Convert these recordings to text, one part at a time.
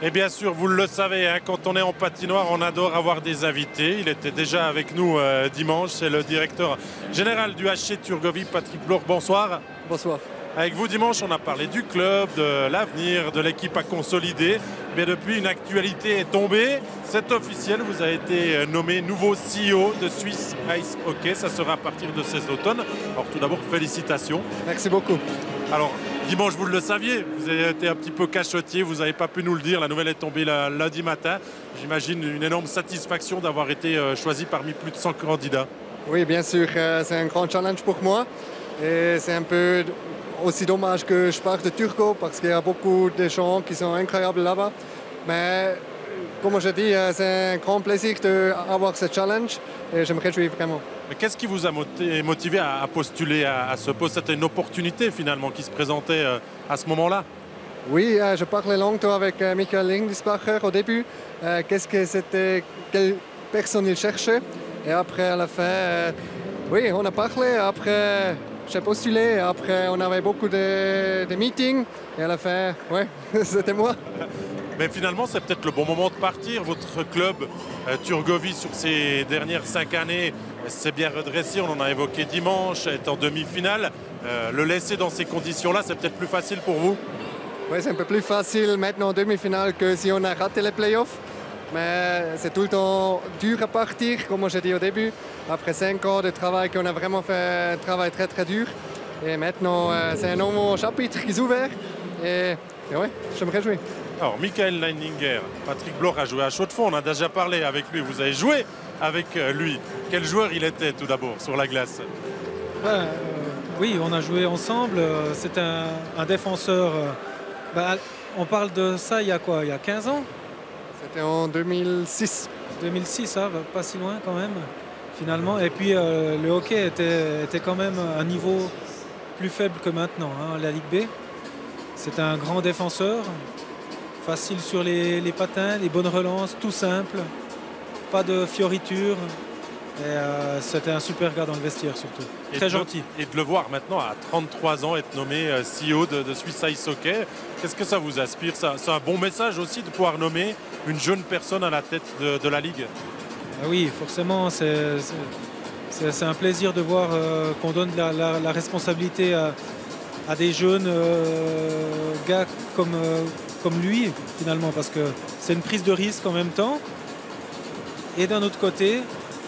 Et bien sûr, vous le savez, hein, quand on est en patinoire, on adore avoir des invités. Il était déjà avec nous dimanche. C'est le directeur général du HC Turgovie, Patrick Bloch. Bonsoir. Bonsoir. Avec vous dimanche, on a parlé du club, de l'avenir, de l'équipe à consolider. Mais depuis, une actualité est tombée. C'est officiel, vous avez été nommé nouveau CEO de Swiss Ice Hockey. Ça sera à partir de cet automne. Alors tout d'abord, félicitations. Merci beaucoup. Alors, dimanche, vous le saviez, vous avez été un petit peu cachotier, vous n'avez pas pu nous le dire. La nouvelle est tombée lundi matin. J'imagine une énorme satisfaction d'avoir été choisi parmi plus de 100 candidats. Oui, bien sûr, c'est un grand challenge pour moi. Et c'est un peu aussi dommage que je parte de Turco parce qu'il y a beaucoup de gens qui sont incroyables là-bas. Mais comme je dis, c'est un grand plaisir d'avoir ce challenge et je me réjouis vraiment. Mais qu'est-ce qui vous a motivé à postuler à ce poste? C'était une opportunité finalement qui se présentait à ce moment-là? Oui, je parlais longtemps avec Michael Lindisbacher au début. Quelle personne il cherchait. Et après, à la fin, oui, on a parlé. Après, j'ai postulé. Après, on avait beaucoup de meetings. Et à la fin, ouais, c'était moi. Mais finalement, c'est peut-être le bon moment de partir. Votre club, Turgovie, sur ces dernières 5 années, s'est bien redressé. On en a évoqué dimanche, est en demi-finale. Le laisser dans ces conditions-là, c'est peut-être plus facile pour vous? Oui, c'est un peu plus facile maintenant en demi-finale que si on a raté les playoffs. Mais c'est tout le temps dur à partir, comme j'ai dit au début. Après 5 ans de travail, qu'on a vraiment fait un travail très très dur. Et maintenant, c'est un nouveau chapitre qui s'ouvre. Et oui, je me réjouis. Alors, Michael Leininger, Patrick Bloch a joué à Chaux-de-Fonds, on a déjà parlé avec lui. Vous avez joué avec lui. Quel joueur il était tout d'abord sur la glace? Oui, on a joué ensemble. C'est un défenseur. On parle de ça il y a quoi? Il y a 15 ans? C'était en 2006. 2006, hein, pas si loin quand même, finalement. Et puis le hockey était quand même à un niveau plus faible que maintenant, hein, la Ligue B. C'est un grand défenseur, facile sur les patins, les bonnes relances, tout simple, pas de fioritures. C'était un super gars dans le vestiaire surtout, très gentil. Et de le voir maintenant à 33 ans être nommé CEO de Swiss Ice Hockey, qu'est-ce que ça vous inspire? C'est un bon message aussi de pouvoir nommer une jeune personne à la tête de la Ligue? Oui, forcément, c'est un plaisir de voir qu'on donne la responsabilité à des jeunes gars comme lui, finalement, parce que c'est une prise de risque en même temps. Et d'un autre côté,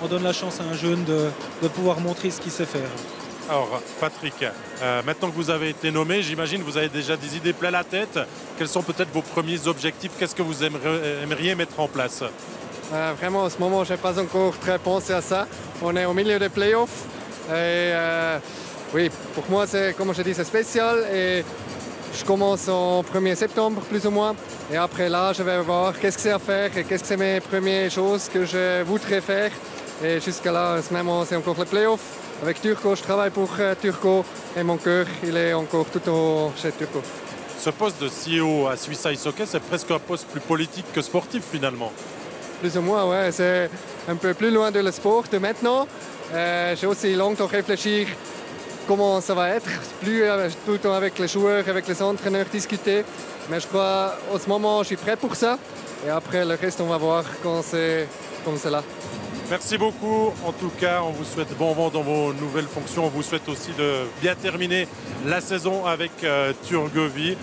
on donne la chance à un jeune de pouvoir montrer ce qu'il sait faire. Alors, Patrick, maintenant que vous avez été nommé, j'imagine que vous avez déjà des idées plein la tête. Quels sont peut-être vos premiers objectifs? Qu'est-ce que vous aimeriez mettre en place? Vraiment, en ce moment, je n'ai pas encore très pensé à ça. On est au milieu des playoffs. Et oui, pour moi, comme je dis, c'est spécial. Et je commence en 1er septembre, plus ou moins. Et après là, je vais voir qu'est-ce que c'est à faire et qu'est-ce que c'est mes premières choses que je voudrais faire. Et jusqu'à là, en ce moment, c'est encore les playoffs. Avec Turco, je travaille pour Turco et mon cœur, il est encore tout chez Turco. Ce poste de CEO à Swiss Ice Hockey, c'est presque un poste plus politique que sportif finalement. Plus ou moins, ouais. C'est un peu plus loin de le sport de maintenant. J'ai aussi longtemps réfléchi comment ça va être. Plus tout le temps avec les joueurs, avec les entraîneurs discuter. Mais je crois, en ce moment, je suis prêt pour ça. Et après, le reste, on va voir quand c'est comme c'est là. Merci beaucoup. En tout cas, on vous souhaite bon vent dans vos nouvelles fonctions. On vous souhaite aussi de bien terminer la saison avec Turgovie.